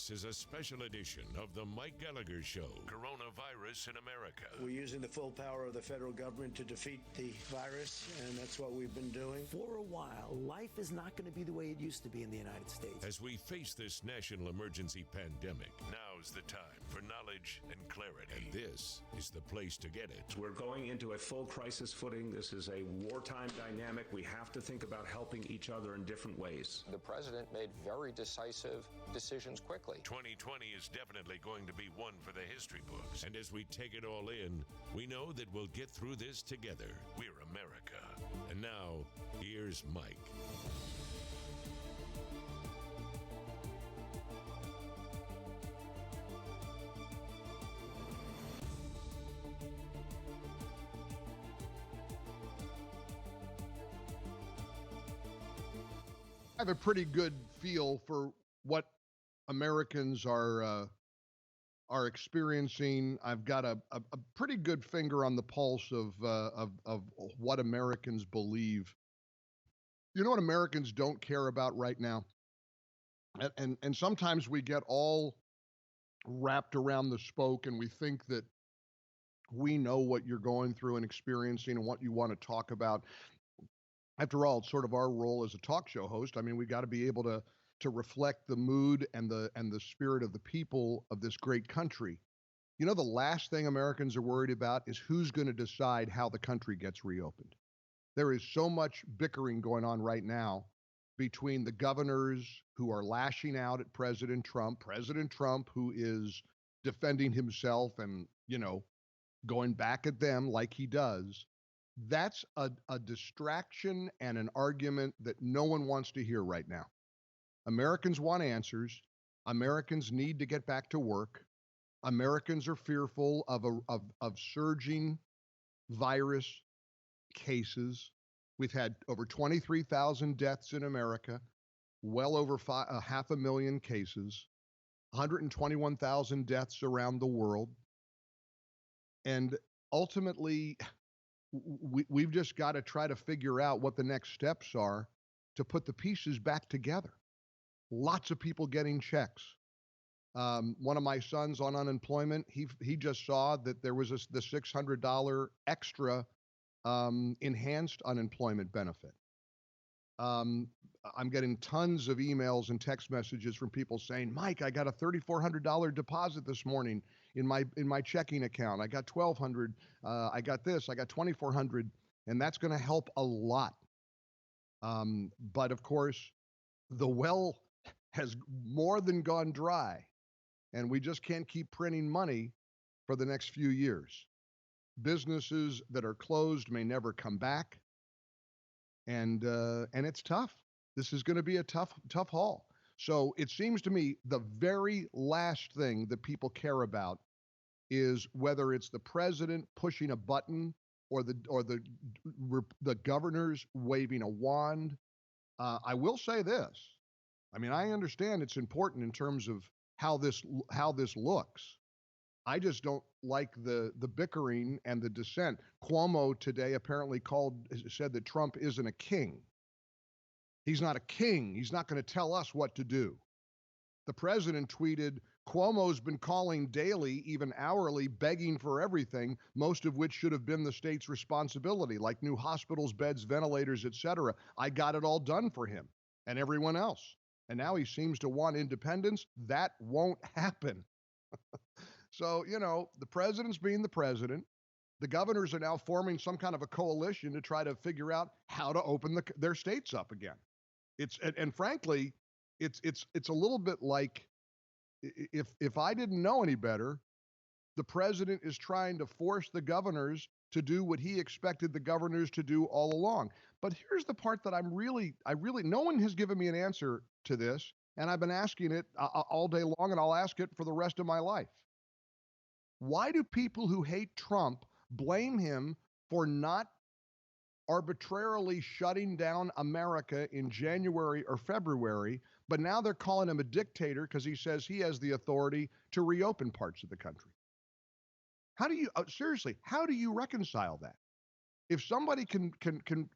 This is a special edition of the Mike Gallagher Show, Coronavirus in America. We're using the full power of the federal government to defeat the virus, and that's what we've been doing. For a while, life is not going to be the way it used to be in the United States. As we face this national emergency pandemic, now's the time for knowledge and clarity. And this is the place to get it. We're going into a full crisis footing. This is a wartime dynamic. We have to think about helping each other in different ways. The president made very decisive decisions quickly. 2020 is definitely going to be one for the history books. And as we take it all in, we know that we'll get through this together. We're America. And now, here's Mike. I have a pretty good feel for what Americans are experiencing. I've got a pretty good finger on the pulse of what Americans believe. You know what Americans don't care about right now? And sometimes we get all wrapped around the spoke and we think that we know what you're going through and experiencing and what you want to talk about. After all, it's sort of our role as a talk show host. I mean, we got to be able to reflect the mood and the spirit of the people of this great country. You know, the last thing Americans are worried about is who's going to decide how the country gets reopened. There is so much bickering going on right now between the governors who are lashing out at President Trump who is defending himself and, you know, going back at them like he does. That's a distraction and an argument that no one wants to hear right now. Americans want answers. Americans need to get back to work. Americans are fearful of surging virus cases. We've had over 23,000 deaths in America, well over 500,000 cases, 121,000 deaths around the world. And ultimately, we've just got to try to figure out what the next steps are to put the pieces back together. Lots of people getting checks. One of my sons on unemployment, he just saw that there was the $600 extra enhanced unemployment benefit. I'm getting tons of emails and text messages from people saying, Mike, I got a $3,400 deposit this morning in my checking account. I got $1,200. I got this. I got $2,400, and that's going to help a lot. But of course, the well has more than gone dry, and we just can't keep printing money for the next few years. Businesses that are closed may never come back, and it's tough. This is going to be a tough haul. So it seems to me the very last thing that people care about is whether it's the president pushing a button or the governors waving a wand. I will say this. I mean, I understand it's important in terms of how this looks. I just don't like the bickering and the dissent. Cuomo today apparently said that Trump isn't a king. He's not a king. He's not going to tell us what to do. The president tweeted, Cuomo's been calling daily, even hourly, begging for everything, most of which should have been the state's responsibility, like new hospitals, beds, ventilators, etc. I got it all done for him and everyone else. And now he seems to want independence. That won't happen. So, you know, the president's being the president. The governors are now forming some kind of a coalition to try to figure out how to open their states up again. And frankly, it's a little bit like if I didn't know any better, the president is trying to force the governors to do what he expected the governors to do all along. But here's the part that no one has given me an answer to this, and I've been asking it all day long, and I'll ask it for the rest of my life. Why do people who hate Trump blame him for not arbitrarily shutting down America in January or February, but now they're calling him a dictator because he says he has the authority to reopen parts of the country? How do you reconcile that? If somebody can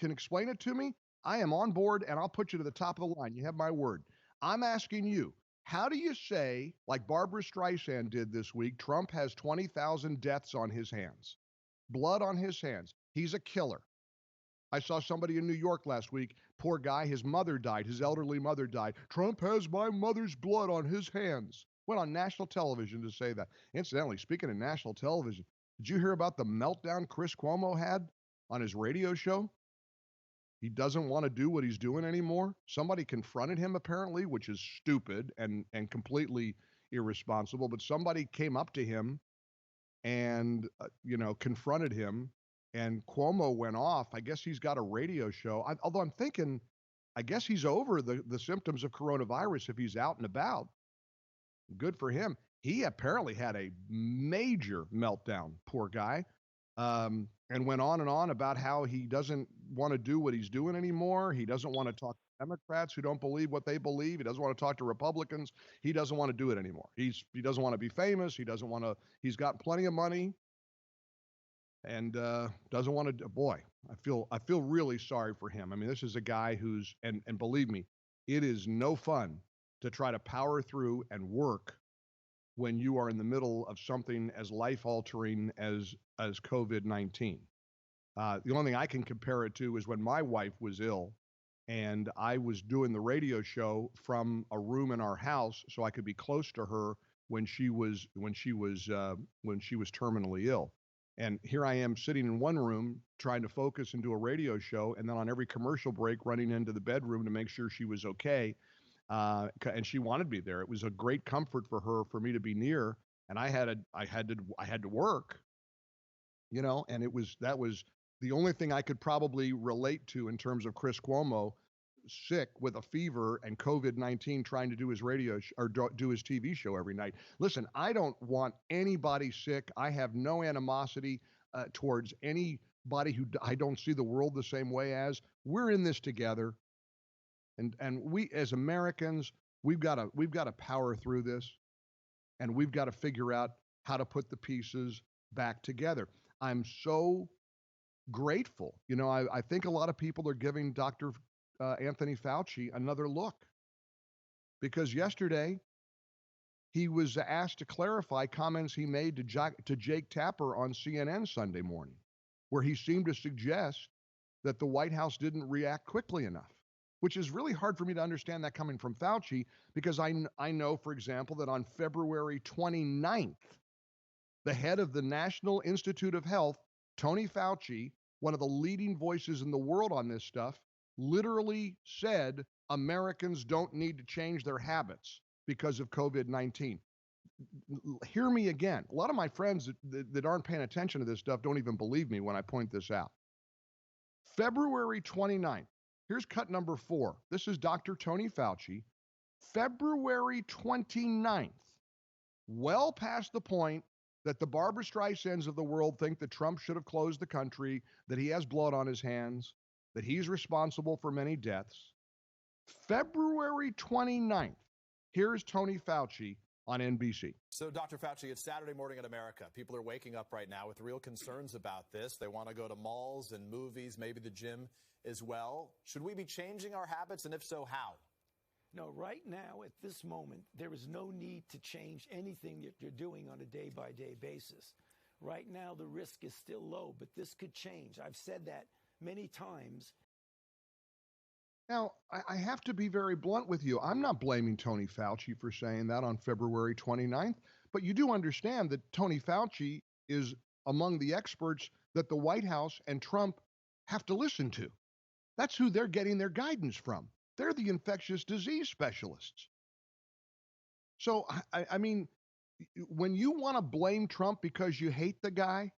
explain it to me, I am on board and I'll put you to the top of the line. You have my word. I'm asking you, How do you say, like Barbara Streisand did this week, Trump has 20,000 deaths on his hands, blood on his hands. He's a killer. I saw somebody in New York last week, poor guy, his mother died, his elderly mother died. Trump has my mother's blood on his hands. Went on national television to say that. Incidentally, speaking of national television, did you hear about the meltdown Chris Cuomo had on his radio show? He doesn't want to do what he's doing anymore. Somebody confronted him apparently, which is stupid and completely irresponsible. But somebody came up to him and, confronted him. And Cuomo went off. I guess he's got a radio show. Although I'm thinking, I guess he's over the symptoms of coronavirus if he's out and about. Good for him. He apparently had a major meltdown, poor guy, and went on about how he doesn't want to do what he's doing anymore. He doesn't want to talk to Democrats who don't believe what they believe. He doesn't want to talk to Republicans. He doesn't want to do it anymore. He doesn't want to be famous. He doesn't want to. He's got plenty of money. And doesn't want to. Boy, I feel really sorry for him. I mean, this is a guy who's and believe me, it is no fun to try to power through and work when you are in the middle of something as life-altering as COVID-19. The only thing I can compare it to is when my wife was ill, and I was doing the radio show from a room in our house, so I could be close to her when she was terminally ill. And here I am sitting in one room trying to focus and do a radio show, and then on every commercial break running into the bedroom to make sure she was okay. And she wanted me there. It was a great comfort for her for me to be near, and I had to work, and that was the only thing I could probably relate to in terms of Chris Cuomo sick with a fever and COVID-19 trying to do his radio or do his TV show every night. Listen, I don't want anybody sick. I have no animosity towards anybody who I don't see the world the same way as. We're in this together. And we as Americans, we've got to power through this, and we've got to figure out how to put the pieces back together. I'm so grateful. I think a lot of people are giving Dr. Anthony Fauci another look, because yesterday he was asked to clarify comments he made to Jake Tapper on CNN Sunday morning, where he seemed to suggest that the White House didn't react quickly enough, which is really hard for me to understand that coming from Fauci, because I know, for example, that on February 29th, the head of the National Institute of Health, Tony Fauci, one of the leading voices in the world on this stuff, literally said Americans don't need to change their habits because of COVID-19. Hear me again. A lot of my friends that aren't paying attention to this stuff don't even believe me when I point this out. February 29th. Here's cut number 4. This is Dr. Tony Fauci. February 29th. Well past the point that the Barbara Streisands of the world think that Trump should have closed the country, that he has blood on his hands, that he's responsible for many deaths. February 29th. Here's Tony Fauci on NBC. So, Dr. Fauci, it's Saturday morning in America. People are waking up right now with real concerns about this. They want to go to malls and movies, maybe the gym as well. Should we be changing our habits, and if so, how? No, right now, at this moment, there is no need to change anything that you're doing on a day-by-day basis. Right now, the risk is still low, but this could change. I've said that many times. Now, I have to be very blunt with you. I'm not blaming Tony Fauci for saying that on February 29th, but you do understand that Tony Fauci is among the experts that the White House and Trump have to listen to. That's who they're getting their guidance from. They're the infectious disease specialists. So, I mean, when you want to blame Trump because you hate the guy,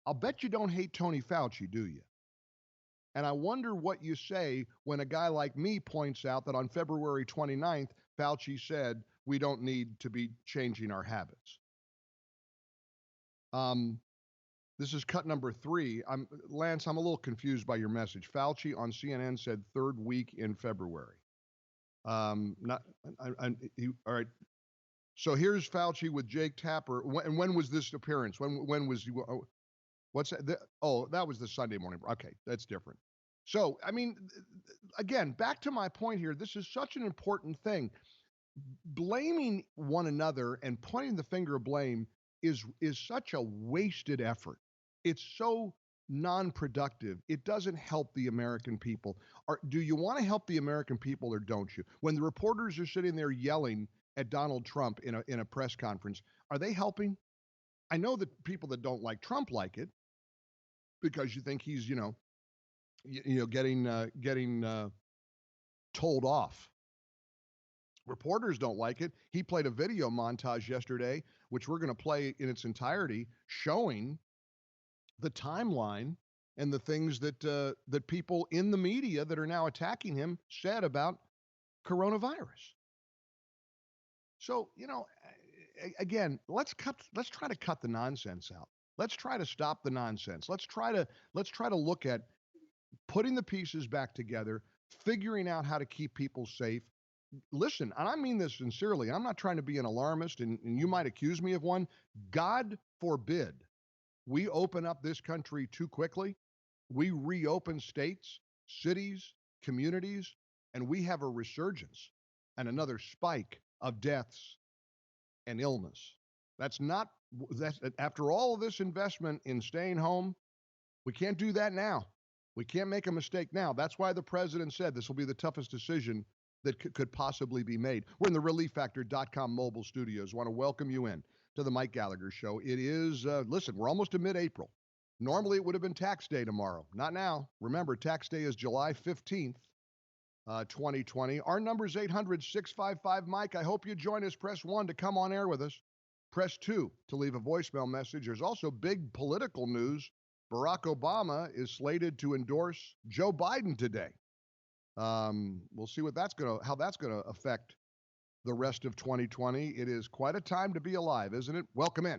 I'll bet you don't hate Tony Fauci, do you? And I wonder what you say when a guy like me points out that on February 29th, Fauci said we don't need to be changing our habits. This is cut number 3. Lance, I'm a little confused by your message. Fauci on CNN said third week in February. All right. So here's Fauci with Jake Tapper. When was this appearance? When was he? What's that? That was the Sunday morning. Okay, that's different. So, I mean, again, back to my point here. This is such an important thing. blaming one another and pointing the finger of blame is such a wasted effort. It's so non-productive. It doesn't help the American people. Do you want to help the American people or don't you? When the reporters are sitting there yelling at Donald Trump in a press conference, are they helping? I know that people that don't like Trump like it because you think he's, getting told off. Reporters don't like it. He played a video montage yesterday, which we're going to play in its entirety, showing the timeline and the things that people in the media that are now attacking him said about coronavirus. So, again, let's try to cut the nonsense out. Let's try to stop the nonsense. Let's try to look at putting the pieces back together, figuring out how to keep people safe. Listen, and I mean this sincerely. I'm not trying to be an alarmist, and you might accuse me of one. God forbid we open up this country too quickly. We reopen states, cities, communities, and we have a resurgence and another spike of deaths and illness. That's after all of this investment in staying home, we can't do that now. We can't make a mistake now. That's why the president said this will be the toughest decision that could possibly be made. We're in the ReliefFactor.com mobile studios. Want to welcome you in to the Mike Gallagher Show. It is, listen, we're almost to mid-April. Normally it would have been tax day tomorrow. Not now. Remember, tax day is July 15th, 2020. Our number is 800-655-MIKE. I hope you join us. Press 1 to come on air with us. Press 2 to leave a voicemail message. There's also big political news. Barack Obama is slated to endorse Joe Biden today. We'll see how that's going to affect the rest of 2020. It is quite a time to be alive, isn't it? Welcome in.